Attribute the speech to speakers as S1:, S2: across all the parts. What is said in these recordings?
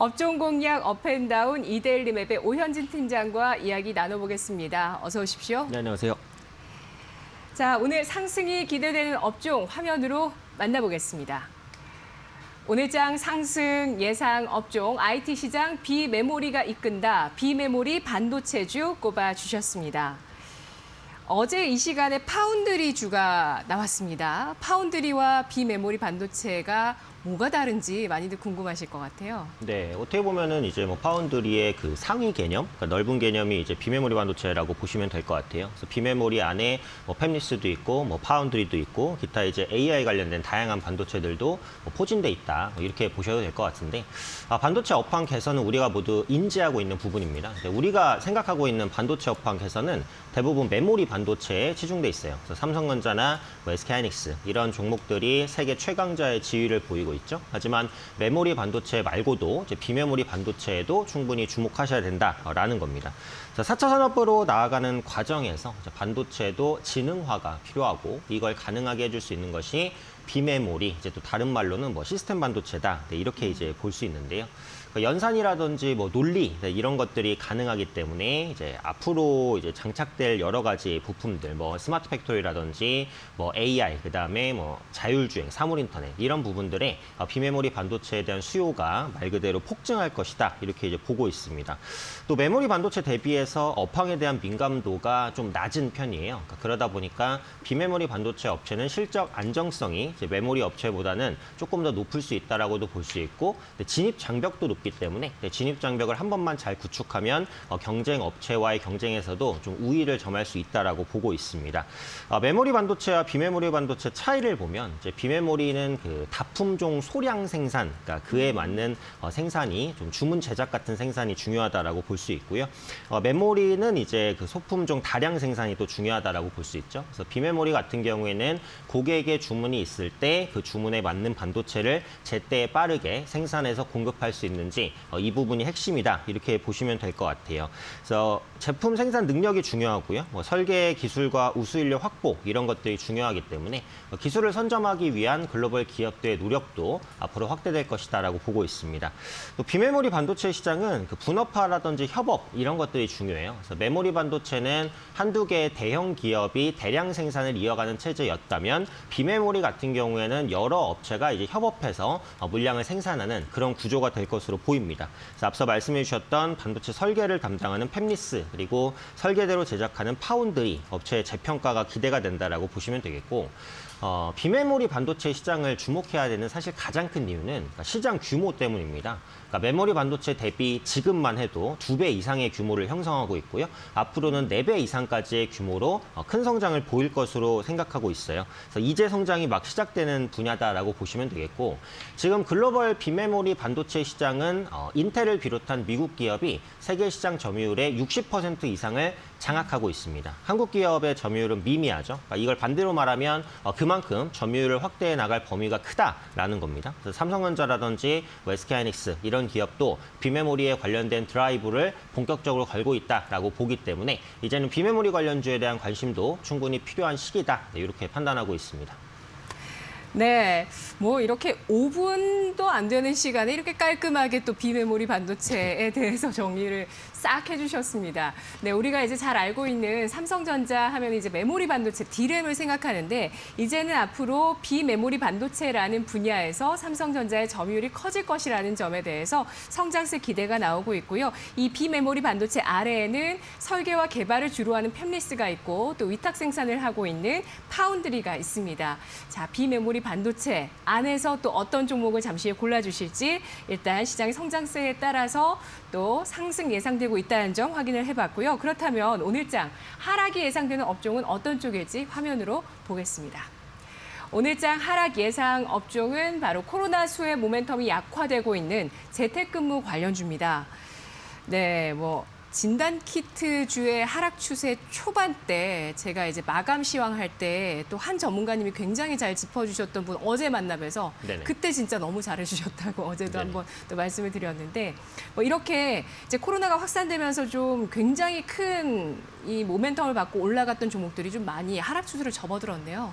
S1: 업종 공략 업앤다운 이데일리맵의 오현진 팀장과 이야기 나눠보겠습니다. 어서 오십시오.
S2: 네, 안녕하세요.
S1: 자, 오늘 상승이 기대되는 업종 화면으로 만나보겠습니다. 오늘장 상승 예상 업종 IT 시장 비메모리가 이끈다. 비메모리 반도체주 꼽아주셨습니다. 어제 이 시간에 파운드리주가 나왔습니다. 파운드리와 비메모리 반도체가 뭐가 다른지 많이들 궁금하실 것 같아요.
S2: 네, 어떻게 보면은 이제 뭐 파운드리의 그 상위 개념, 그러니까 넓은 개념이 이제 비메모리 반도체라고 보시면 될 것 같아요. 그래서 비메모리 안에 뭐 팹리스도 있고, 뭐 파운드리도 있고, 기타 이제 AI 관련된 다양한 반도체들도 뭐 포진돼 있다. 뭐 이렇게 보셔도 될 것 같은데, 반도체 업황 개선은 우리가 모두 인지하고 있는 부분입니다. 우리가 생각하고 있는 반도체 업황 개선은 대부분 메모리 반도체에 치중돼 있어요. 그래서 삼성전자나 뭐 SK하이닉스 이런 종목들이 세계 최강자의 지위를 보이고 있죠. 하지만 메모리 반도체 말고도 이제 비메모리 반도체에도 충분히 주목하셔야 된다라는 겁니다. 4차 산업부로 나아가는 과정에서 반도체도 지능화가 필요하고 이걸 가능하게 해줄 수 있는 것이 비메모리, 이제 또 다른 말로는 뭐 시스템 반도체다. 네, 이렇게 이제 볼 수 있는데요. 연산이라든지 뭐 논리 이런 것들이 가능하기 때문에 이제 앞으로 이제 장착될 여러 가지 부품들, 뭐 스마트 팩토리라든지 뭐 AI, 그다음에 뭐 자율주행, 사물 인터넷 이런 부분들에 비메모리 반도체에 대한 수요가 말 그대로 폭증할 것이다. 이렇게 이제 보고 있습니다. 또 메모리 반도체 대비해서 업황에 대한 민감도가 좀 낮은 편이에요. 그러다 보니까 비메모리 반도체 업체는 실적 안정성이 이제 메모리 업체보다는 조금 더 높을 수 있다라고도 볼 수 있고, 진입 장벽도 높기 때문에 진입 장벽을 한 번만 잘 구축하면 경쟁 업체와의 경쟁에서도 좀 우위를 점할 수 있다라고 보고 있습니다. 메모리 반도체와 비메모리 반도체 차이를 보면 이제 비메모리는 그 다품종 소량 생산, 그러니까 그에 맞는 생산이 좀 주문 제작 같은 생산이 중요하다라고 볼 수 있고요. 메모리는 이제 그 소품종 다량 생산이 또 중요하다라고 볼 수 있죠. 그래서 비메모리 같은 경우에는 고객의 주문이 있을 때 그 주문에 맞는 반도체를 제때 빠르게 생산해서 공급할 수 있는지 이 부분이 핵심이다. 이렇게 보시면 될 것 같아요. 그래서 제품 생산 능력이 중요하고요. 뭐 설계 기술과 우수 인력 확보 이런 것들이 중요하기 때문에 기술을 선점하기 위한 글로벌 기업들의 노력도 앞으로 확대될 것이다라고 보고 있습니다. 또 비메모리 반도체 시장은 그 분업화라든지 협업 이런 것들이 중요해요. 그래서 메모리 반도체는 한두 개의 대형 기업이 대량 생산을 이어가는 체제였다면 비메모리 같은 경우에는 여러 업체가 이제 협업해서 물량을 생산하는 그런 구조가 될 것으로 보입니다. 그래서 앞서 말씀해 주셨던 반도체 설계를 담당하는 팹리스 그리고 설계대로 제작하는 파운드리 업체의 재평가가 기대가 된다라고 보시면 되겠고, 비메모리 반도체 시장을 주목해야 되는 사실 가장 큰 이유는 시장 규모 때문입니다. 그러니까 메모리 반도체 대비 지금만 해도 2배 이상의 규모를 형성하고 있고요. 앞으로는 4배 이상까지의 규모로 큰 성장을 보일 것으로 생각하고 있어요. 그래서 이제 성장이 막 시작되는 분야다라고 보시면 되겠고, 지금 글로벌 비메모리 반도체 시장은 인텔을 비롯한 미국 기업이 세계 시장 점유율의 60% 이상을 장악하고 있습니다. 한국 기업의 점유율은 미미하죠. 그러니까 이걸 반대로 말하면 그만큼 점유율을 확대해 나갈 범위가 크다라는 겁니다. 그래서 삼성전자라든지 SK하이닉스 이런 기업도 비메모리에 관련된 드라이브를 본격적으로 걸고 있다라고 보기 때문에 이제는 비메모리 관련주에 대한 관심도 충분히 필요한 시기다. 이렇게 판단하고 있습니다.
S1: 네, 뭐 이렇게 5분도 안 되는 시간에 이렇게 깔끔하게 또 비메모리 반도체에 대해서 정리를 싹 해주셨습니다. 네, 우리가 이제 잘 알고 있는 삼성전자 하면 이제 메모리 반도체 D램을 생각하는데 이제는 앞으로 비메모리 반도체라는 분야에서 삼성전자의 점유율이 커질 것이라는 점에 대해서 성장세 기대가 나오고 있고요. 이 비메모리 반도체 아래에는 설계와 개발을 주로 하는 팹리스가 있고 또 위탁 생산을 하고 있는 파운드리가 있습니다. 자, 비메모리 반도체 안에서 또 어떤 종목을 잠시 후에 골라주실지 일단 시장의 성장세에 따라서 또 상승 예상되고 있다는 점 확인을 해봤고요. 그렇다면 오늘장 하락이 예상되는 업종은 어떤 쪽일지 화면으로 보겠습니다. 오늘장 하락 예상 업종은 바로 코로나 수혜 모멘텀이 약화되고 있는 재택근무 관련주입니다. 네, 뭐 진단키트주의 하락 추세 초반때 제가 이제 마감 시황할 때 또 한 전문가님이 굉장히 잘 짚어주셨던 분 어제 만나뵈서
S2: 네네.
S1: 그때 진짜 너무 잘해주셨다고 어제도
S2: 네네.
S1: 한번 또 말씀을 드렸는데 뭐 이렇게 이제 코로나가 확산되면서 좀 굉장히 큰 이 모멘텀을 받고 올라갔던 종목들이 좀 많이 하락 추세를 접어들었네요.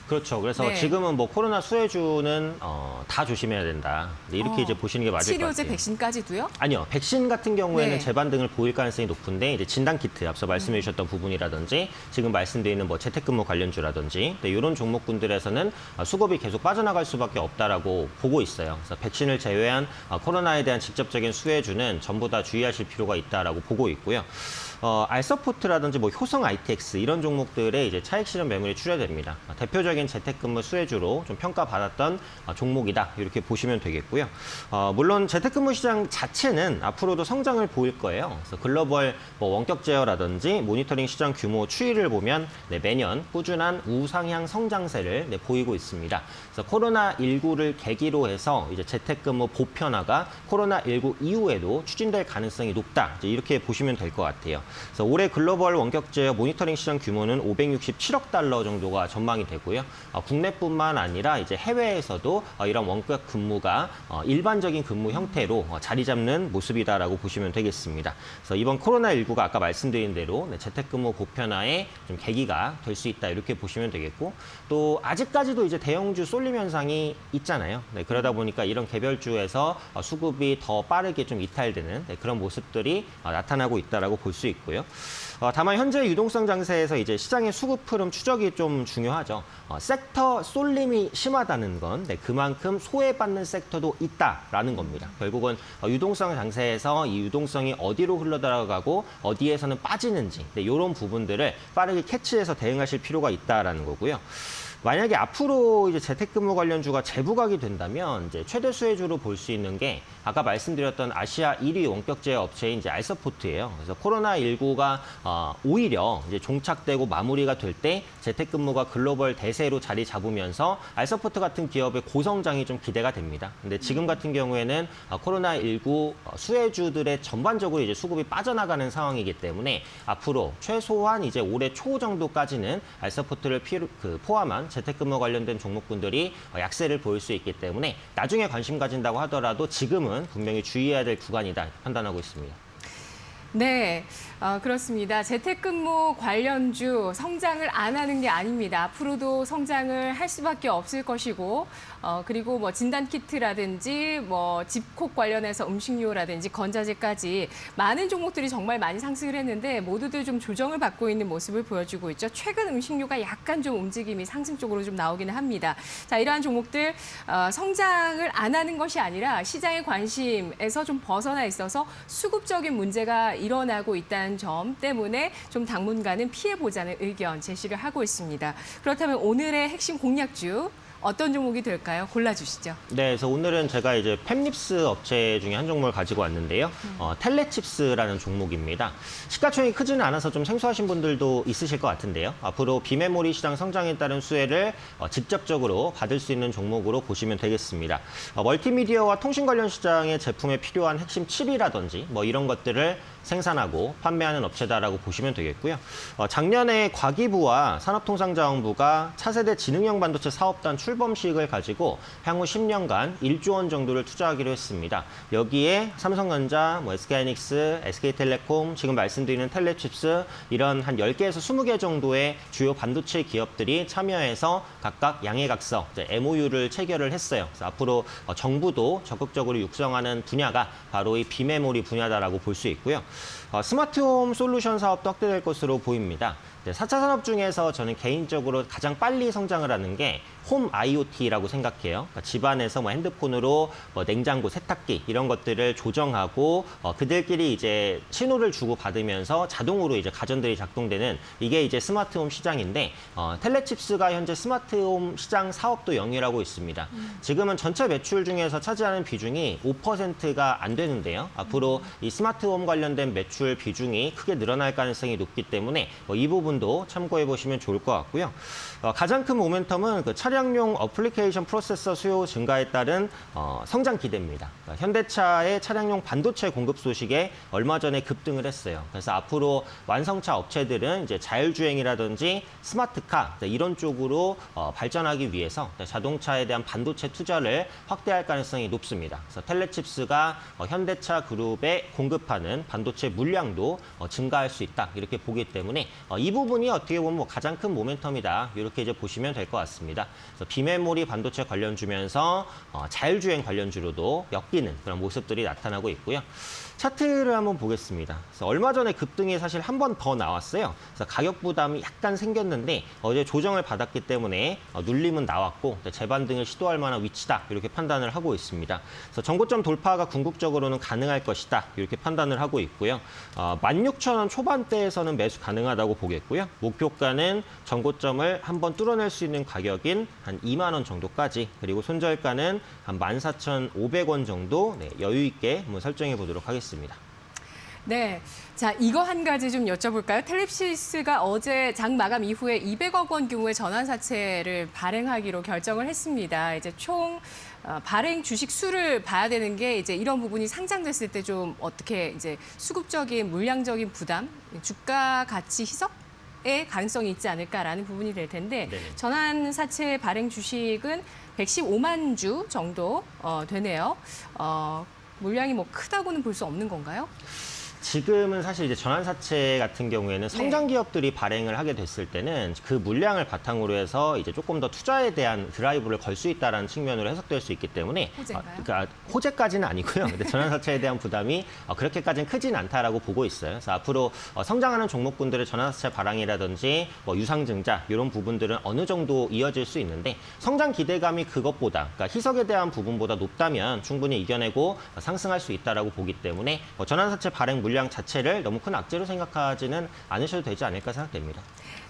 S2: 그렇죠. 그래서
S1: 네.
S2: 지금은 뭐 코로나 수혜주는 다 조심해야 된다. 이렇게 이제 보시는 게 맞을 것
S1: 치료제,
S2: 같아요.
S1: 백신까지도요?
S2: 아니요. 백신 같은 경우에는
S1: 네.
S2: 재반 등을 보일 가능성이 높은데 이제 진단키트 앞서 말씀해 주셨던 부분이라든지 지금 말씀드리는 뭐 재택근무 관련주라든지 이런 종목군들에서는 수급이 계속 빠져나갈 수밖에 없다라고 보고 있어요. 그래서 백신을 제외한 코로나에 대한 직접적인 수혜주는 전부 다 주의하실 필요가 있다라고 보고 있고요. 알서포트라든지 뭐 효성 ITX 이런 종목들의 이제 차익 실현 매물이 출회됩니다. 대표적인 재택근무 수혜주로 좀 평가받았던 종목이다 이렇게 보시면 되겠고요. 물론 재택근무 시장 자체는 앞으로도 성장을 보일 거예요. 그래서 글로벌 뭐 원격 제어라든지 모니터링 시장 규모 추이를 보면 매년 꾸준한 우상향 성장세를 보이고 있습니다. 그래서 코로나19를 계기로 해서 이제 재택근무 보편화가 코로나19 이후에도 추진될 가능성이 높다. 이제 이렇게 보시면 될 것 같아요. 그래서 올해 글로벌 원격 제어 모니터링 시장 규모는 567억 달러 정도가 전망이 되고요. 국내뿐만 아니라 이제 해외에서도 이런 원격 근무가 일반적인 근무 형태로 자리 잡는 모습이다라고 보시면 되겠습니다. 그래서 이번 코로나19가 아까 말씀드린 대로 재택근무 보편화의 좀 계기가 될 수 있다 이렇게 보시면 되겠고 또 아직까지도 이제 대형주 쏠림 현상이 있잖아요. 그러다 보니까 이런 개별주에서 수급이 더 빠르게 좀 이탈되는 그런 모습들이 나타나고 있다라고 볼 수 있고요. 다만 현재 유동성 장세에서 이제 시장의 수급 흐름 추적이 좀 중요하죠. 섹터 쏠림이 심하다는 건 그만큼 소외받는 섹터도 있다라는 겁니다. 결국은 유동성 장세에서 이 유동성이 어디로 흘러들어가고 어디에서는 빠지는지 이런 부분들을 빠르게 캐치해서 대응하실 필요가 있다라는 거고요. 만약에 앞으로 이제 재택근무 관련주가 재부각이 된다면 이제 최대 수혜주로 볼 수 있는 게 아까 말씀드렸던 아시아 1위 원격 제어 업체인 이제 알서포트예요. 그래서 코로나19가 오히려 이제 종착되고 마무리가 될 때 재택근무가 글로벌 대세로 자리 잡으면서 알서포트 같은 기업의 고성장이 좀 기대가 됩니다. 근데 지금 같은 경우에는 코로나19 수혜주들의 전반적으로 이제 수급이 빠져나가는 상황이기 때문에 앞으로 최소한 이제 올해 초 정도까지는 알서포트를 포함한 재택근무 관련된 종목군들이 약세를 보일 수 있기 때문에 나중에 관심 가진다고 하더라도 지금은 분명히 주의해야 될 구간이다 판단하고 있습니다.
S1: 네, 그렇습니다. 재택근무 관련주 성장을 안 하는 게 아닙니다. 앞으로도 성장을 할 수밖에 없을 것이고, 그리고 뭐 진단키트라든지 뭐 집콕 관련해서 음식료라든지 건자재까지 많은 종목들이 정말 많이 상승을 했는데 모두들 좀 조정을 받고 있는 모습을 보여주고 있죠. 최근 음식료가 약간 좀 움직임이 상승 쪽으로 좀 나오기는 합니다. 자, 이러한 종목들 성장을 안 하는 것이 아니라 시장의 관심에서 좀 벗어나 있어서 수급적인 문제가 일어나고 있다는 점 때문에 좀 당분간은 피해보자는 의견 제시를 하고 있습니다. 그렇다면 오늘의 핵심 공략주 어떤 종목이 될까요? 골라주시죠.
S2: 네, 그래서 오늘은 제가 이제 팹립스 업체 중에 한 종목을 가지고 왔는데요. 텔레칩스라는 종목입니다. 시가총이 크지는 않아서 좀 생소하신 분들도 있으실 것 같은데요. 앞으로 비메모리 시장 성장에 따른 수혜를 직접적으로 받을 수 있는 종목으로 보시면 되겠습니다. 멀티미디어와 통신 관련 시장의 제품에 필요한 핵심 칩이라든지 뭐 이런 것들을 생산하고 판매하는 업체다라고 보시면 되겠고요. 작년에 과기부와 산업통상자원부가 차세대 지능형 반도체 사업단 출범식을 가지고 향후 10년간 1조 원 정도를 투자하기로 했습니다. 여기에 삼성전자, SK하이닉스, SK텔레콤, 지금 말씀드리는 텔레칩스 이런 한 10개에서 20개 정도의 주요 반도체 기업들이 참여해서 각각 양해각서, MOU를 체결을 했어요. 그래서 앞으로 정부도 적극적으로 육성하는 분야가 바로 이 비메모리 분야다라고 볼 수 있고요. 스마트홈 솔루션 사업도 확대될 것으로 보입니다. 4차 산업 중에서 저는 개인적으로 가장 빨리 성장을 하는 게 홈 IoT라고 생각해요. 그러니까 집안에서 뭐 핸드폰으로 뭐 냉장고, 세탁기 이런 것들을 조정하고 그들끼리 이제 신호를 주고 받으면서 자동으로 이제 가전들이 작동되는 이게 이제 스마트홈 시장인데 텔레칩스가 현재 스마트홈 시장 사업도 영위하고 있습니다. 지금은 전체 매출 중에서 차지하는 비중이 5%가 안 되는데요. 앞으로 이 스마트홈 관련된 매출 비중이 크게 늘어날 가능성이 높기 때문에 이 부분도 참고해 보시면 좋을 것 같고요. 가장 큰 모멘텀은 그 차량용 어플리케이션 프로세서 수요 증가에 따른 성장 기대입니다. 그러니까 현대차의 차량용 반도체 공급 소식에 얼마 전에 급등을 했어요. 그래서 앞으로 완성차 업체들은 이제 자율주행이라든지 스마트카 이런 쪽으로 발전하기 위해서 자동차에 대한 반도체 투자를 확대할 가능성이 높습니다. 그래서 텔레칩스가 현대차 그룹에 공급하는 반도체 반도체 물량도 증가할 수 있다 이렇게 보기 때문에 이 부분이 어떻게 보면 뭐 가장 큰 모멘텀이다 이렇게 이제 보시면 될 것 같습니다. 그래서 비메모리 반도체 관련주면서 자율주행 관련주로도 엮이는 그런 모습들이 나타나고 있고요. 차트를 한번 보겠습니다. 그래서 얼마 전에 급등이 사실 한 번 더 나왔어요. 그래서 가격 부담이 약간 생겼는데 어제 조정을 받았기 때문에 눌림은 나왔고 재반등을 시도할 만한 위치다 이렇게 판단을 하고 있습니다. 그래서 전고점 돌파가 궁극적으로는 가능할 것이다 이렇게 판단을 하고 있고요. 16,000원 초반대에서는 매수 가능하다고 보겠고요. 목표가는 전고점을 한번 뚫어낼 수 있는 가격인 한 2만 원 정도까지 그리고 손절가는 한 14,500원 정도 여유 있게 한번 설정해 보도록 하겠습니다.
S1: 네. 자, 이거 한 가지 좀 여쭤볼까요? 텔립시스가 어제 장 마감 이후에 200억 원 규모의 전환사채를 발행하기로 결정을 했습니다. 이제 총 발행 주식 수를 봐야 되는 게 이제 이런 부분이 상장됐을 때 좀 어떻게 이제 수급적인 물량적인 부담, 주가 가치 희석의 가능성이 있지 않을까라는 부분이 될 텐데
S2: 네네.
S1: 전환사채 발행 주식은 115만 주 정도 되네요. 물량이 뭐 크다고는 볼 수 없는 건가요?
S2: 지금은 사실 이제 전환사채 같은 경우에는 성장 기업들이 발행을 하게 됐을 때는 그 물량을 바탕으로 해서 이제 조금 더 투자에 대한 드라이브를 걸 수 있다라는 측면으로 해석될 수 있기 때문에
S1: 호재인가요?
S2: 그러니까 호재까지는 아니고요. 근데 전환사채에 대한 부담이 그렇게까지는 크진 않다라고 보고 있어요. 그래서 앞으로 성장하는 종목군들의 전환사채 발행이라든지 뭐 유상증자 이런 부분들은 어느 정도 이어질 수 있는데 성장 기대감이 그것보다 그러니까 희석에 대한 부분보다 높다면 충분히 이겨내고 상승할 수 있다라고 보기 때문에 전환사채 발행 물량 자체를 너무 큰 악재로 생각하지는 않으셔도 되지 않을까 생각됩니다.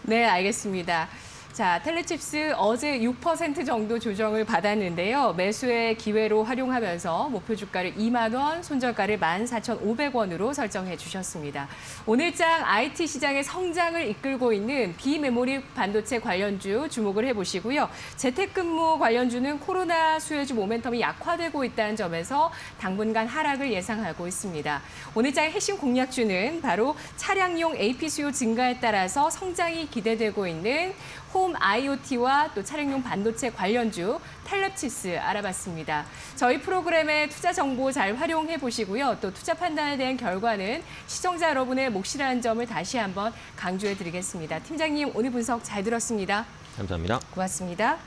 S1: 네, 알겠습니다. 자, 텔레칩스 어제 6% 정도 조정을 받았는데요. 매수의 기회로 활용하면서 목표 주가를 2만 원, 손절가를 14,500원으로 설정해 주셨습니다. 오늘장 IT 시장의 성장을 이끌고 있는 비메모리 반도체 관련주 주목을 해보시고요. 재택근무 관련주는 코로나 수혜주 모멘텀이 약화되고 있다는 점에서 당분간 하락을 예상하고 있습니다. 오늘장의 핵심 공략주는 바로 차량용 AP 수요 증가에 따라서 성장이 기대되고 있는 홈 IoT와 또 차량용 반도체 관련주 텔레칩스 알아봤습니다. 저희 프로그램의 투자 정보 잘 활용해 보시고요. 또 투자 판단에 대한 결과는 시청자 여러분의 몫이라는 점을 다시 한번 강조해 드리겠습니다. 팀장님, 오늘 분석 잘 들었습니다.
S2: 감사합니다.
S1: 고맙습니다.